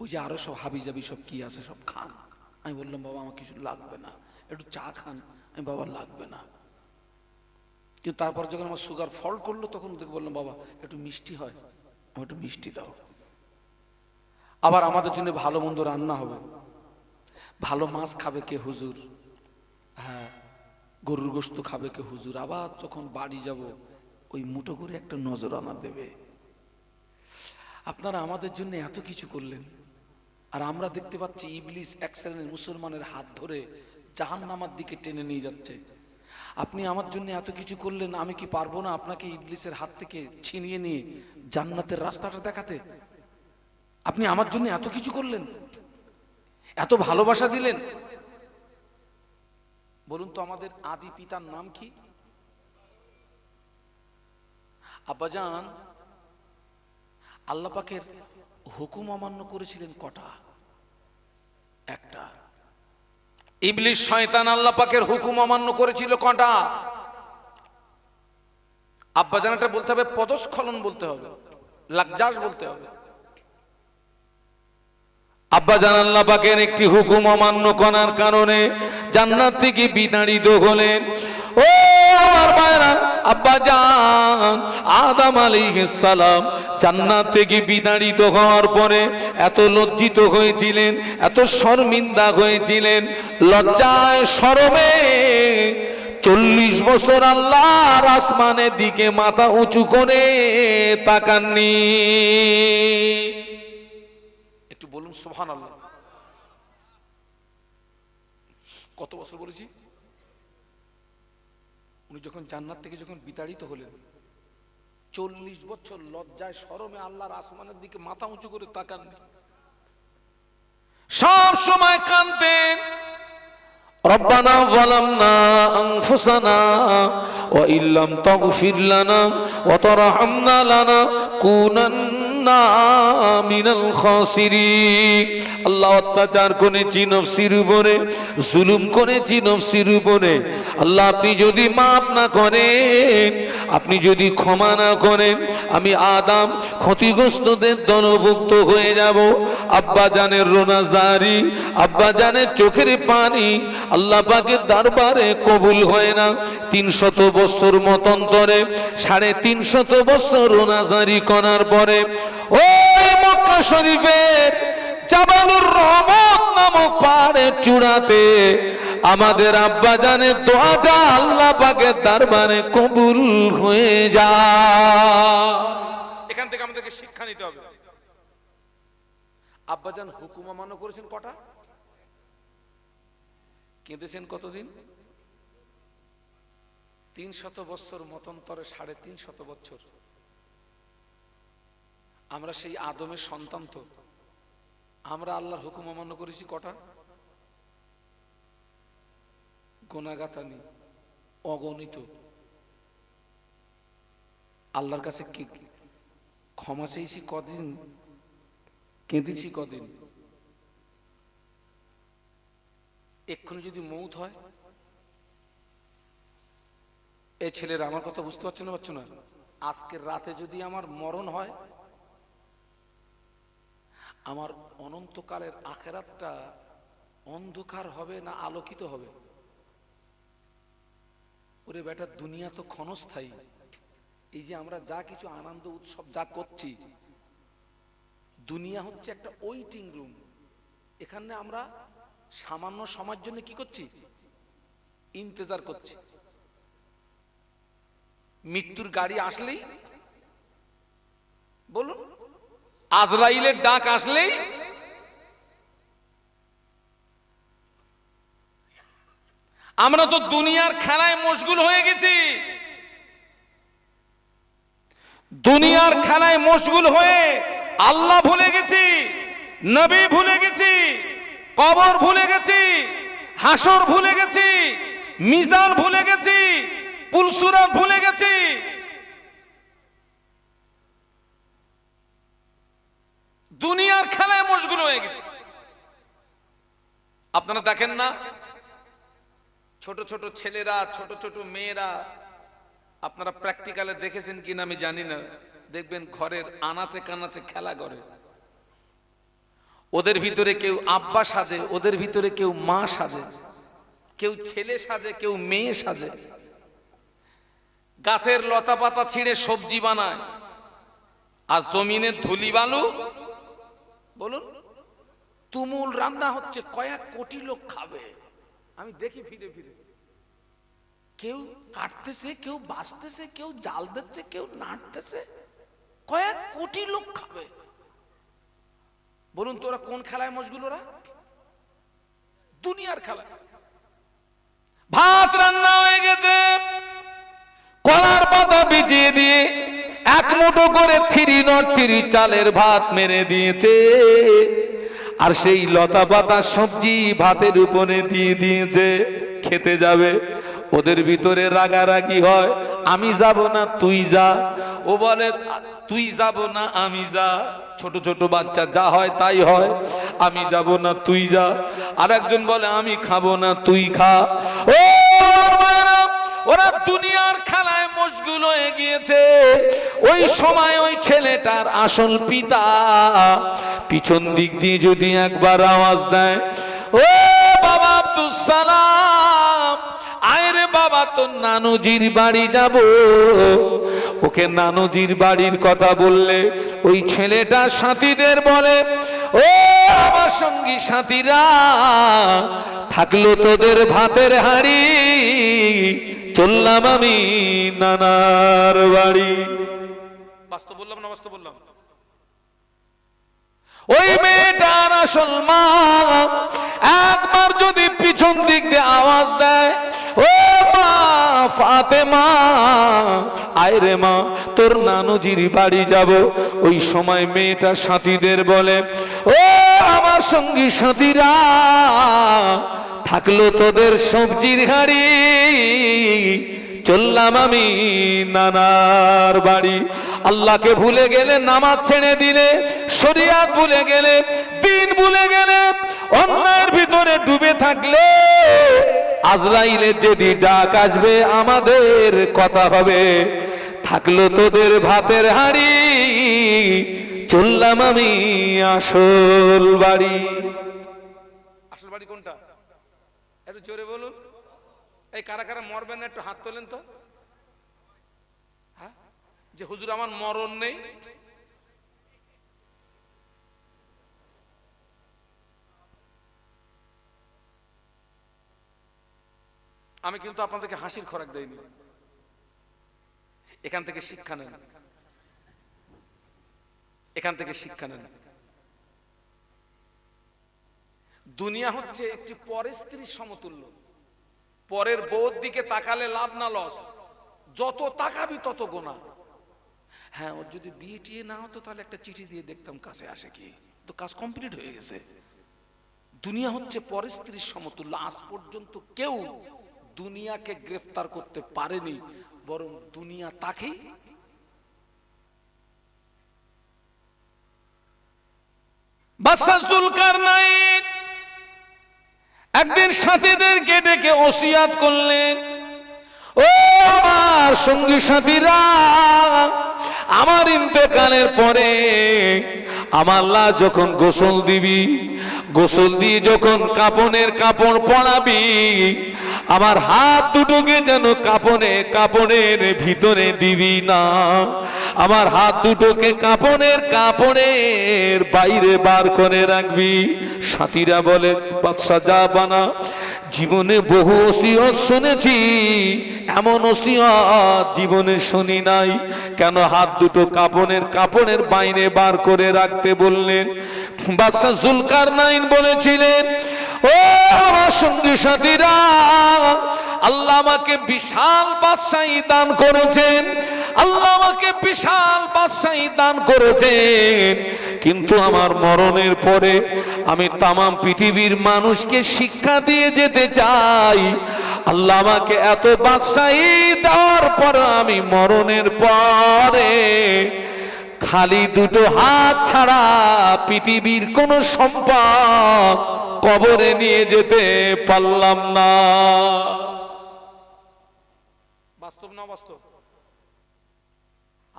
ওই যে আরো সব হাবি জাবি সব কি আছে সব খান। আমি বললাম বাবা আমার কিছু লাগবে না, একটু চা খান। আমি বাবা লাগবে না। কিন্তু তারপর যখন আমার সুগার ফল্ট করলো তখন ওদেরকে বললাম বাবা একটু মিষ্টি হয়, আমার একটু মিষ্টি দাও। আবার আমাদের জন্য ভালো মন্দ রান্না হবে, ভালো মাছ খাবে কে হুজুর, হ্যাঁ গরুর গোশত খাবে কে হুজুর। আবার যখন বাড়ি যাব ওই মুঠো করে একটা নজরানা দেবে। আপনারা আমাদের জন্য এত কিছু করলেন, আর আমরা দেখতে পাচ্ছি ইবলিস এক শ্রেণীর মুসলমানের হাত ধরে জাহান্নামের দিকে টেনে নিয়ে যাচ্ছে। আপনি আমার জন্য এত কিছু করলেন, আমি কি পারবো না আপনাকে ইবলিসের হাত থেকে ছিনিয়ে নিয়ে জান্নাতের রাস্তাটা দেখাতে? আপনি আমার জন্য এত কিছু করলেন, এত ভালোবাসা দিলেন। বলুন তো আমাদের আদি পিতার নাম কি? আব্বাজান আল্লাহ পাকের হুকুম অমান্য করেছিলেন কটা? একটা। ইবলিস শয়তান আল্লাহ পাকের হুকুম অমান্য করেছিল কটা? আব্বাজান এটা বলতে হবে, পদস্খলন বলতে হবে, লাজ্জাস বলতে হবে। আব্বাজান আল্লাহ পাকের একটি হুকুম অমান্য করার কারণে জান্নাত থেকে বিতাড়িত হলেন। ও আমার ভাইরা, আব্বাজান আদম আলাইহিস সালাম জান্নাত থেকে বিতাড়িত হওয়ার পরে এত লজ্জিত হয়েছিলেন, এত শর্মিন্দা হয়েছিলেন, লজ্জায় শরমে 40 বছর আল্লাহর আসমানের দিকে মাথা উঁচু করে তাকাননি। একটু বলুন সুবহানাল্লাহ। কত বছর বলেছি? উনি যখন জান্নাত থেকে যখন বিতাড়িত হলেন 40 বছর লজ্জায় শরমে আল্লাহর আসমানের দিকে মাথা উঁচু করে তাকাননি। সব সময় কাঁদতেন, রব্বানা যালামনা আনফুসানা ওয়া ইল্লাম তাগফির লানা ওয়া তারহামনা লানাকুনান্না কুন্না মিনাল খাসিরিন। আল্লাহ অত্যাচার করেছি নফসির উপরে, জুলুম করেছি নফসির উপরে। আল্লাহ আপনি যদি মাফ না করেন, আপনি যদি ক্ষমা না করেন, আমি আদম ক্ষতিগ্রস্তদের দলভুক্ত হয়ে যাব। আব্বা জানের রোনা জারি, আব্বা জানের চোখের পানি আল্লাহ পাকের দরবারে কবুল হয় না। 300 বছর মতান্তরে 350 বছর রোনা জারি করার পরে ওই মক্কা শরীফের জাবালুর রহমত নামক পাহাড়ের চূড়াতে আমাদের আব্বা জানের দোয়াটা আল্লাহ পাকের দরবারে কবুল হয়ে যায়। এখান থেকে আমাদেরকে শিক্ষা নিতে হবে। আব্বাজান হুকুম অমান্য করেছেন কটা? কেঁদেছেন কতদিন? 300 বছর মতান্তরে 350 বছর। আমরা সেই আদমের সন্তান, তো আমরা আল্লাহর হুকুম অমান্য করেছি কটা? গোনাগাতানি অগণিত। আল্লাহর কাছে কি ক্ষমা চেয়েছি কদিন, কেঁদেছি কদিন? এক্ষুনি যদি মৌত হয়, এই ছেলেরা আমার কথা বুঝতে পারছো না? পারছো না? আজকের রাতে যদি আমার মরণ হয়, আমার অনন্তকালের আখিরাতটা অন্ধকার হবে না আলোকিত হবে? ওরে বেটা, দুনিয়া তো ক্ষণস্থায়ী। এই যে আমরা যা কিছু আনন্দ উৎসব যা করছি, দুনিয়া হচ্ছে একটা ওয়েটিং রুম। এখানে আমরা সামান্য সময়ের জন্য কি করছি? ইন্তজার করছি। মৃত্যুর গাড়ি আসলেই, বলুন, আজরাইলের ডাক আসলেই আমরা তো দুনিয়ার খেলায় মশগুল হয়ে গেছি। দুনিয়ার খেলায় মশগুল হয়ে আল্লাহ ভুলে গেছি, নবী ভুলে গেছি, কবর ভুলে গেছি, হাসর ভুলে গেছি, মিজান ভুলে গেছি, পুলসুরাত ভুলে গেছি। দুনিয়ার খেলায় মশগুল হয়ে গেছে। আপনারা দেখেন না, ছোট ছোট ছেলেরা, ছোট ছোট মেয়েরা, আপনারা প্র্যাকটিক্যালে দেখেছেন কিনা আমি জানি না, দেখবেন ঘরের আনাচে কানাচে খেলা করে। ওদের ভিতরে কেউ আব্বা সাজে, ওদের ভিতরে কেউ মা সাজে, কেউ ছেলে সাজে, কেউ মেয়ে সাজে। গাছের লতা পাতা ছিঁড়ে সবজি বানায়, আর জমিনের ধুলি বালু, বলুন, তুমুল রান্না হচ্ছে, কয়েক কোটি লোক খাবে। আমি দেখি ফিরে ফিরে, কেউ কাটতেছে, কেউ বাঁচতেছে, কেউ জাল দিচ্ছে, কেউ নাড়তেছে, কয়েক কোটি লোক খাবে। বলুন তোরা কোন খেলায় মশগুল? ওরা দুনিয়ার খেলায়। ভাত রান্না হয়ে গেছে, কলার পাতা বিছিয়ে দিয়ে 1 মুঠো করে 3 চালের ভাত মেরে দিয়েছে, আর সেই লতা পাতা সবজি ভাতের উপরে দিয়ে দিয়েছে। খেতে যাবে, ওদের ভিতরে রাগারাগি হয়, আমি যাব না তুই যা। ও বলে তুই যাব না আমি যা। ছোট ছোট বাচ্চা, যা হয় তাই হয়, আমি যাব না তুই যা। আর একজন বলে আমি খাবো না তুই খা। ও ওরা দুনিয়ার খেলায় মশগুল হয়ে গিয়েছে। ওই সময় ওই ছেলেটার আসল পিতা পিছন দিক দিয়ে যদি একবার আওয়াজ দেয়, ও বাবা আব্দুল সালাম, আয় রে বাবা, তোর নানুজির বাড়ি যাব। ওকে নানুজির বাড়ির কথা বললে ওই ছেলেটা সাথীদের বলে, ও আমার সঙ্গী সাথীরা, থাকলো তোদের ভাতের হাঁড়ি, চললাম আমি নানার বাড়ি। বাস্তব বললাম না বাস্তব বললাম? ওই মেয়েটার আসল মা একবার যদি পিছন দিক দিয়ে আওয়াজ দেয়, ও মা ফাতেমা, আয় রে মা, তোর নানুজির বাড়ি যাব। ওই সময় মেয়েটা সাথীদের বলে, ও আমার সঙ্গী সাথীরা, থাকলো তোদের সবজির হাঁড়ি, চললাম আমি নানার বাড়ি। আল্লাহকে ভুলে গেলে, নামাজ ছেড়ে দিলে, শরিয়াত ভুলে গেলে, দিন ভুলে গেলে, অন্যায়ের ভিতরে ডুবে থাকলে আজরাইলের যদি ডাক আসবে আমাদের কথা হবে, থাকলো তোদের ভাতের হাঁড়ি, চললাম আমি আসল বাড়ি। আসল বাড়ি কোনটা একটু জোরে বলুন। এই কারা কারা মরবেন না একটু হাত তোলেন তো। হ্যাঁ, যে হুজুর আমার মরণ নেই। আমি কিন্তু আপনাদেরকে হাসির খোরাক দেইনি, এখান থেকে শিক্ষা নেন, এখান থেকে শিক্ষা নেন। দুনিয়া হচ্ছে একটি পরের স্ত্রীর সমতুল্য। পরের বউর দিকে তাকালে লাভ না লস, যত তাকাবি তত গোনা। হ্যাঁ, ওর যদি বিয়ে টিয়ে না হতো তাহলে একটা চিঠি দিয়ে দেখতাম কাছে আসে কি, তো কাজ কমপ্লিট হয়ে গেছে। দুনিয়া হচ্ছে পরের স্ত্রীর সমতুল্য। আজ পর্যন্ত কেউ দুনিয়াকে গ্রেফতার করতে পারেনি, বরং দুনিয়া তাকেই। বাদশা জুলকারনাইন একদিন সাথীদেরকে ডেকে ওসিয়াত করলেন, ও আমার সঙ্গী সাথীরা, আমার ইন্তেকালের পরে আমার লাশ যখন গোসল দিবি, গোসল দিয়ে যখন কাপনের কাপড় পরাবি, আমার হাত দুটোকে যেন কাপড়ের ভিতরে দিবি না, আমার হাত দুটোকে কাপড়ের বাইরে বার করে রাখবি। সাথীরা বলে, বাদশা যা বানা, জীবনে বহু ওসিয়ত শুনেছি, এমন ওসিয়ত জীবনে শুনি নাই, কেন হাত দুটো কাপড়ের বাইরে বার করে রাখতে বললেন? বাদশা জুলকারনাইন বলেছিলেন, ও আমার সঙ্গী সাথীরা, আল্লাহ আমাকে বিশাল বাদশাহী দান করেছেন, আল্লাহ আমাকে বিশাল বাদশাহী দান করেছেন, কিন্তু আমার মরণের পরে আমি তামাম পৃথিবীর মানুষকে শিক্ষা দিয়ে যেতে চাই। আল্লাহ আমাকে এত বাদশাহী দেওয়ার পর আমি মরণের পরে খালি দুটো হাত ছাড়া পৃথিবীর কোন সম্পদ কবরে নিয়ে যেতে পারলাম না। বাস্তব না বাস্তব?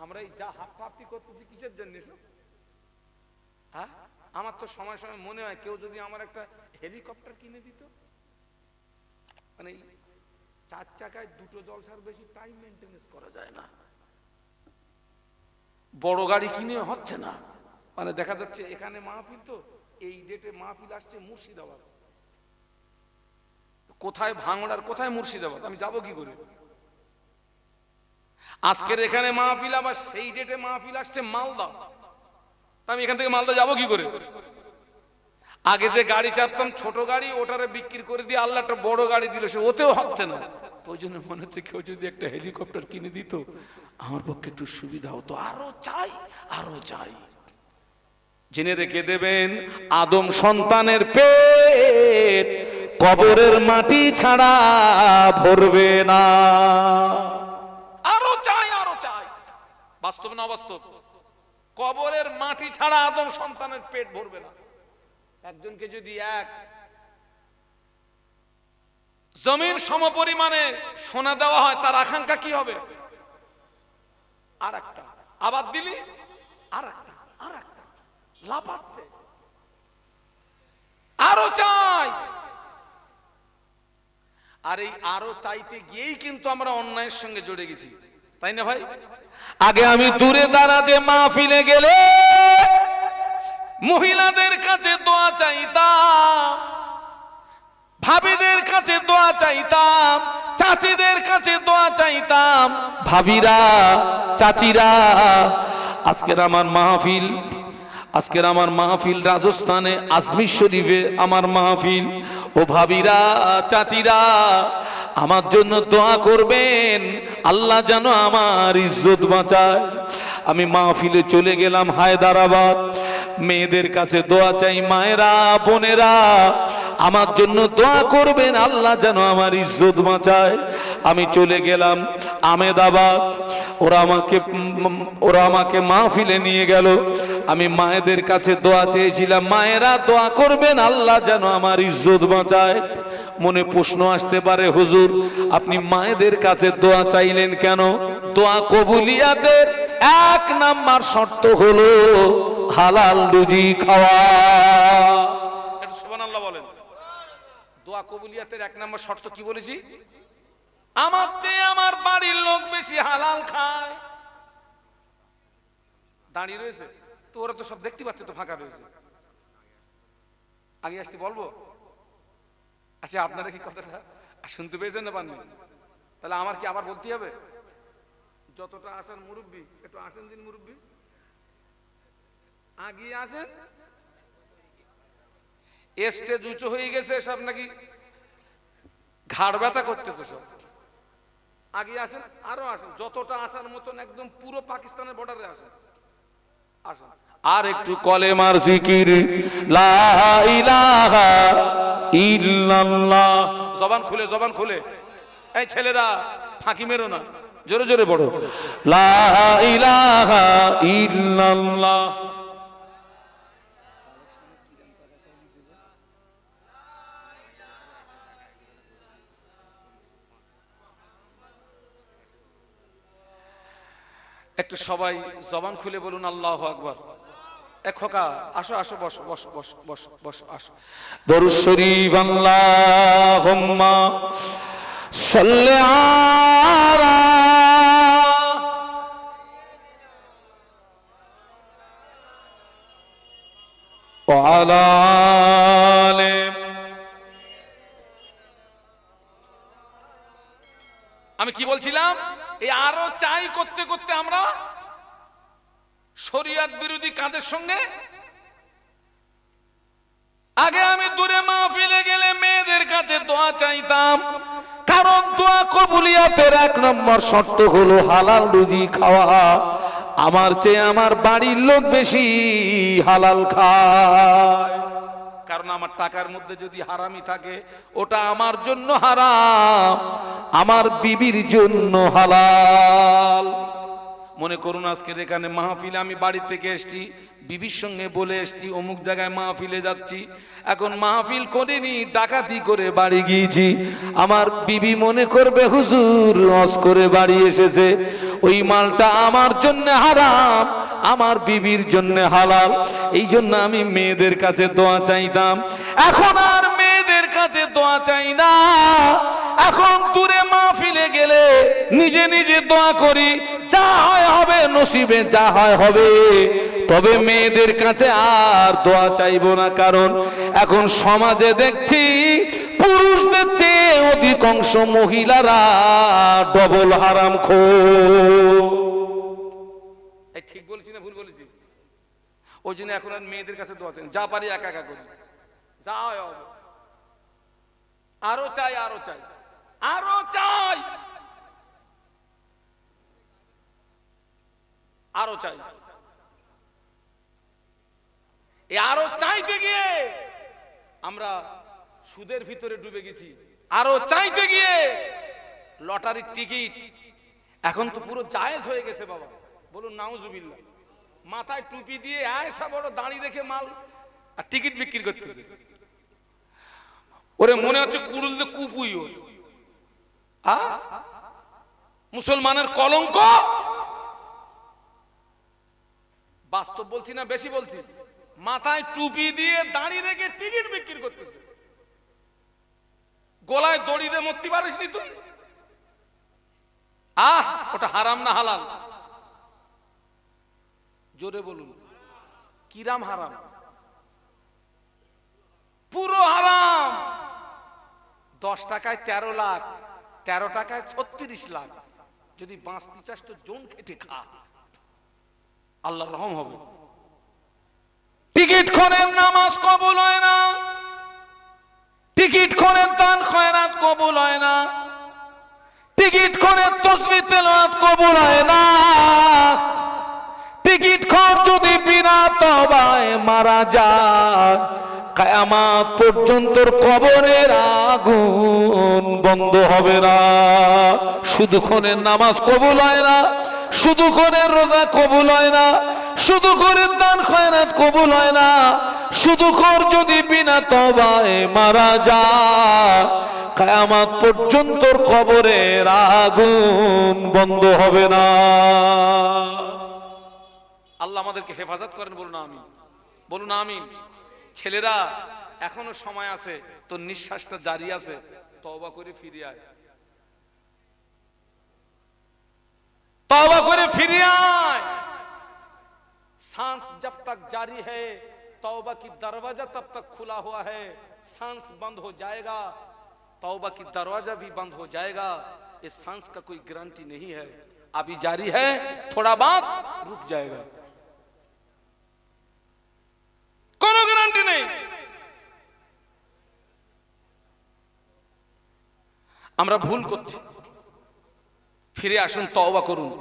আমরা এই যা হাঁপাহাঁপি করতেছি কিসের জন্য? হ্যাঁ, আমার তো সময় সময় মনে হয় কেউ যদি আমার একটা হেলিকপ্টার কিনে দিত, মানে চার চাকায় দুটো জলসার বেশি টাইম মেনটেনেন্স করা যায় না। বড় গাড়ি কিনে হচ্ছে না, মানে দেখা যাচ্ছে এখানে মাহফিল, তো এই ডেটে মাহফিল আসছে মুর্শিদাবাদ, কোথায় ভাঙড়ার কোথায় মুর্শিদাবাদ, আমি যাব কি করে? আজকের এখানে মাহফিল, আবার সেই ডেটে মাহফিল আসছে মালদা, আমি এখান থেকে মালদা যাব কি করে? আগে যে গাড়ি চাপতাম ছোট গাড়ি, ওটারে বিক্রি করে দিয়ে আল্লাহ একটা বড় গাড়ি দিল, সে ওতেও হচ্ছে না। তো ওই জন্য মনে হচ্ছে কেউ যদি একটা হেলিকপ্টার কিনে দিত আমার পক্ষে একটু সুবিধা হতো। আরো চাই, আরো চাই। জেনে রেখে দেবেন, আদম সন্তানের পেট কবরের মাটি ছাড়া ভরবে না। আরো চাই, আরো চাই। বাস্তব না বাস্তব? কবরের মাটি ছাড়া আদম সন্তানের পেট ভরবে না। একজনকে যদি এক জমিন সমপরিমাণে সোনা দেওয়া হয়, তার আকাঙ্ক্ষা কি হবে? আর একটা আবাদ দিলি, আর একটা লাফাচ্ছে, আরো চাই। আর এই আরো চাইতে গিয়েই কিন্তু আমরা অন্যায়ের সঙ্গে জড়ে গেছি, তাই না ভাই? আগে আমি দূরে দাঁড়াতে মাহফিলে গেলে মহিলাদের কাছে দোয়া চাইতাম, ভাবিদের কাছে দোয়া চাইতাম, চাচিদের কাছে দোয়া চাইতাম। ভাবিরা, চাচিরা, আজকের আমার মাহফিল রাজস্থানে আজমির শরীফে আমার মাহফিল। ও ভাবিরা, চাচিরা, আমার জন্য দোয়া করবেন, আল্লাহ যেন আমার ইজ্জত বাঁচায়। আমি মাহফিলে চলে গেলাম হায়দ্রাবাদ, মেয়েদের কাছে দোয়া চাই, মায়েরা, বোনেরা, আমার জন্য দোয়া করবেন, আল্লাহ যেন আমার ইজ্জত বাঁচায়। আমি চলে গেলাম আমেদাবাদ। ওরা আমাকে মাহফিলে নিয়ে গেল। আমি মায়েদের কাছে দোয়া চেয়েছিলাম, মায়েরা দোয়া করবেন আল্লাহ যেন আমার ইজ্জত বাঁচায়। মনে প্রশ্ন আসতে পারে, হুজুর আপনি মায়েদের কাছে দোয়া চাইলেন কেন? দোয়া কবুলিয়াতের 1 নাম্বার শর্ত হলো হালাল রুজি খাওয়া। সুবহানাল্লাহ বলেন। দোয়া কবুলিয়াতের 1 নাম্বার শর্ত কি বলেছি? আমার চেয়ে আমার বাড়ির লোক বেশি হালাল খায়। দাঁড়িয়ে রয়েছে তো, ওরা তো সব দেখতে পাচ্ছে তো, ফাঁকা রয়েছে। আগে আসতে বলবো? আচ্ছা, আপনারা কি কথাটা শুনতে পেয়েছেন না পাননি? তাহলে আমার কি আবার বলতে হবে? যতটা আসেন মুরব্বী, একটু আসেন দিন মুরব্বী, আগিয়ে আসেন। স্টেজ উঁচু হয়ে গেছে সব, নাকি ঘাড় ব্যথা করতেছে সব? আগিয়ে আসেন, আরো আসেন, যতটা আসার মতন একদম পুরো পাকিস্তানের বর্ডারে আসেন, আসেন। আর একটু কলেমার জিকির, লা ইলাহা ইল্লাল্লাহ। জবান খুলে, জবান খুলে। এই ছেলেরা ফাঁকি মেরো না, জোরে জোরে পড়ো, লা ইলাহা ইল্লাল্লাহ। একটু সবাই জবান খুলে বলুন আল্লাহু আকবার। এ খোকা, আসো আসো, বসো বসো বসো বসো বসো, আসো। দরুদ শরীফ, আল্লাহুম্মা সাল্লি আলা ওয়া আলা আলি। আমি কি বলছিলাম? এই আরো চাই করতে করতে আমরা শরিয়ত বিরোধী কাজের সঙ্গে, আগে আমি দূরে মাহফিলে গেলে মেয়েদের কাছে দোয়া চাইতাম, কারণ দোয়া কবুলিয়াতের 1 নম্বর শর্ত হলো হালাল রুজি খাওয়া। আমার চেয়ে আমার বাড়ির লোক বেশি হালাল খায়। কারণ আমার টাকার মধ্যে যদি হারামি থাকে, ওটা আমার জন্য হারাম, আমার বিবির জন্য হালাল। মনে করুন আজকের এখানে মাহফিলে আমি বাড়ি থেকে এসেছি, বিবির সঙ্গে বলে এসেছি অমুক জায়গায় মাহফিলে যাচ্ছি। এখন মাহফিল করিনি, ডাকাতি করে বাড়ি গিয়েছি। আমার বিবি মনে করবে হুজুর লস করে বাড়ি এসেছে, ওই মালটা আমার জন্য হারাম, আমার বিবির জন্য হালাল। এই জন্য আমি মেয়েদের কাছে দোয়া চাইতাম। এখন আর মেয়েদের কাছে দোয়া চাই না, এখন দূরে মাহফিলে গেলে নিজে নিজে দোয়া করি, যা হয় হবে, নসিবে যা হয় হবে। তবে মেয়েদের কাছে আর দোয়া চাইবো না, কারণ এখন সমাজে দেখছি পুরুষদের চেয়ে অধিকাংশ মহিলারা ডবল হারামখোর। ঠিক বলছি না ভুল বলেছি? ওই জন্য এখন আর মেয়েদের কাছে দোয়া চাই, যা পারি একা একা করি, যা হয় হবে। আরো চাই, আরো চাই, আরো চাই, আরো চাই। এই আরো চাইতে গিয়ে আমরা সুদের ভিতরে ডুবে গেছি। আরো চাইতে গিয়ে লটারির টিকিট এখন তো পুরো জায়েজ হয়ে গেছে বাবা, বলুন নাউজুবিল্লাহ। মাথায় টুপি দিয়ে আয়সা বড় দাঁড়িয়ে রেখে মাল আর টিকিট বিক্রি করতেছে। ওরে মনে হচ্ছে কুড়ুল দিয়ে কুপুই ওর। মুসলমানের কলঙ্ক। বাস্তব বলছি না বেশি বলছি? মাথায় টুপি দিয়ে দাঁড়িয়ে রেখে টিকিট বিক্রি করতেছে। গলায় দড়ি দিয়ে মরতে পারিসনি তুই? ওটা হারাম না হালাল? জোরে বলুন, কিরাম হারাম? পুরো হারাম। 10 টাকায় 13 লাখ, 13 টাকায় 36 লাখ। যদি বাঁচতে চাস তো জোন খেটে খা, আল্লাহর রহম হবে। টিকিট খোরের নামাজ কবুল হয় না, টিকিট খোরের দান খয়রাত কবুল হয় না, টিকিট খোরের তাসবিহ তেলাওয়াত কবুল হয় না। টিকিট খোর যদি বিনা তওবায় মারা যায়, কিয়ামত পর্যন্ত কবরের আগুন বন্ধ হবে না। শুধু ক্ষণের নামাজ কবুল হয় না, শুধু ক্ষণের রোজা কবুল হয় না, শুধু ক্ষণের দান খয়রাত কবুল হয় না, শুধু ক্ষণ যদি বিনা তওবায় মারা যায় কিয়ামত পর্যন্ত কবরের আগুন বন্ধ হবে না। আল্লাহ আমাদেরকে হেফাজত করেন, বলুন আমিন, বলুন আমিন। ছেলেরা এখনো সময় আছে, তোর নিঃশ্বাসটা জারি আছে, তওবা করে ফিরে আয়, तौबा करे फिर आए। सांस जब तक जारी है तौबा की दरवाजा तब तक खुला हुआ है, सांस बंद हो जाएगा तौबा की दरवाजा भी बंद हो जाएगा। ये सांस का कोई गारंटी नहीं है, अभी जारी है, थोड़ा बाद रुक जाएगा, কোনো গ্যারান্টি নেই। আমরা ভুল করছি, ফিরে আসুন, তওবা করুন।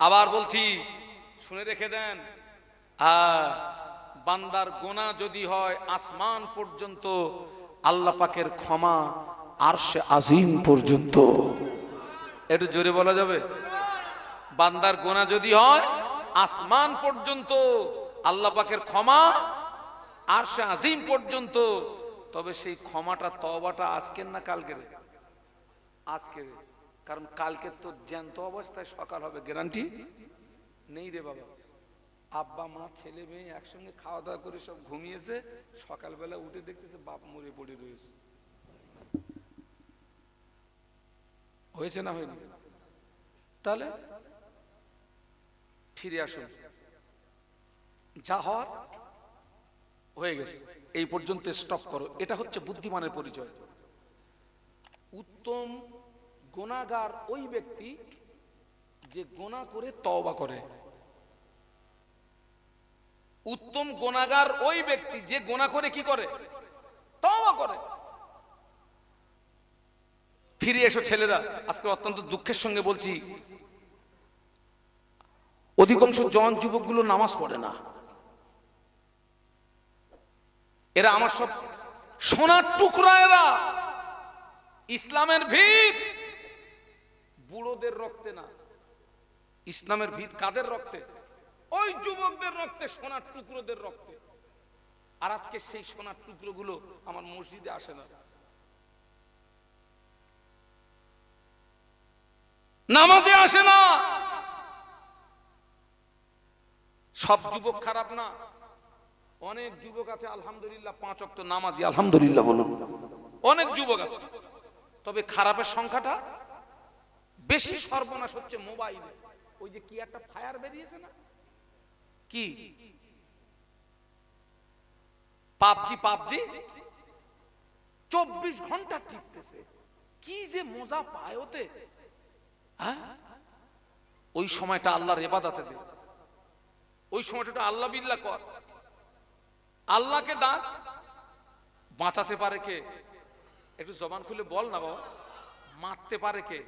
আবার বলছি, শুনে রেখে দেন, বান্দার গোনা যদি হয় আসমান পর্যন্ত, আল্লাহ পাকের ক্ষমা আরশে আজিম পর্যন্ত। একটু জোরে বলা যাবে? বান্দার গোনা যদি হয় আসমান পর্যন্ত, আল্লাহ পাকের ক্ষমা আরশে আজিম পর্যন্ত। তবে সেই ক্ষমাটা, তওবাটা আজকের না কালকের? আজকের, কারণ কালকে তো জ্যান্ত অবস্থায় সকাল হবে, গ্যারান্টি নেই রে বাবা। আব্বা মা ছেলে মেয়ে একসঙ্গে খাওয়া দাওয়া করে সব ঘুমিয়েছে, সকালবেলা উঠে দেখতেছে বাপ মরে পড়ে রয়েছে। হয়েছে না হয়নি? তাহলে ফিরে আসুন, যা হওয়ার হয়ে গেছে, এই পর্যন্ত স্টপ করো। এটা হচ্ছে বুদ্ধিমানের পরিচয়। উত্তম গুনাহগার ওই ব্যক্তি যে গুনাহ করে তওবা করে। উত্তম গুনাহগার ওই ব্যক্তি যে গুনাহ করে কি করে? তওবা করে। ফিরে এসো ছেলেরা, আজকে অত্যন্ত দুঃখের সঙ্গে বলছি, অধিকাংশ জওয়ান যুবকগুলো নামাজ পড়ে না। এরা আমার সব সোনার টুকরা, এরা ইসলামের ভিত বুড়োদের রক্তে না, ইসলামের ভিত কাদের রক্তে? ওই যুবকদের রক্তে, সোনার টুকরোদের রক্তে। আর আজকে সেই সোনার টুকরোগুলো আমার মসজিদে আসে না, নামাজে আসে না। সব যুবক খারাপ না, অনেক যুবক আছে আলহামদুলিল্লাহ, 5 ওয়াক্ত নামাজি, আলহামদুলিল্লাহ বলুন, অনেক যুবক আছে। তবে খারাপের সংখ্যাটা বেশি। সর্বনাশ হচ্ছে মোবাইলে। ওই যে কি একটা ফায়ার বেরিয়েছে না, কি পাবজি, 24 ঘন্টা টিপতেছে, কি যে মজা পায় ওতে। ওই সময়টা আল্লাহর ইবাদতে দে, ওই সময়টা আল্লাহ বিল্লাহ কর, আল্লাহকে ডাক। বাঁচাতে পারে কে? একটু জবান খুলে বল না বাবা। মারতে পারে কে?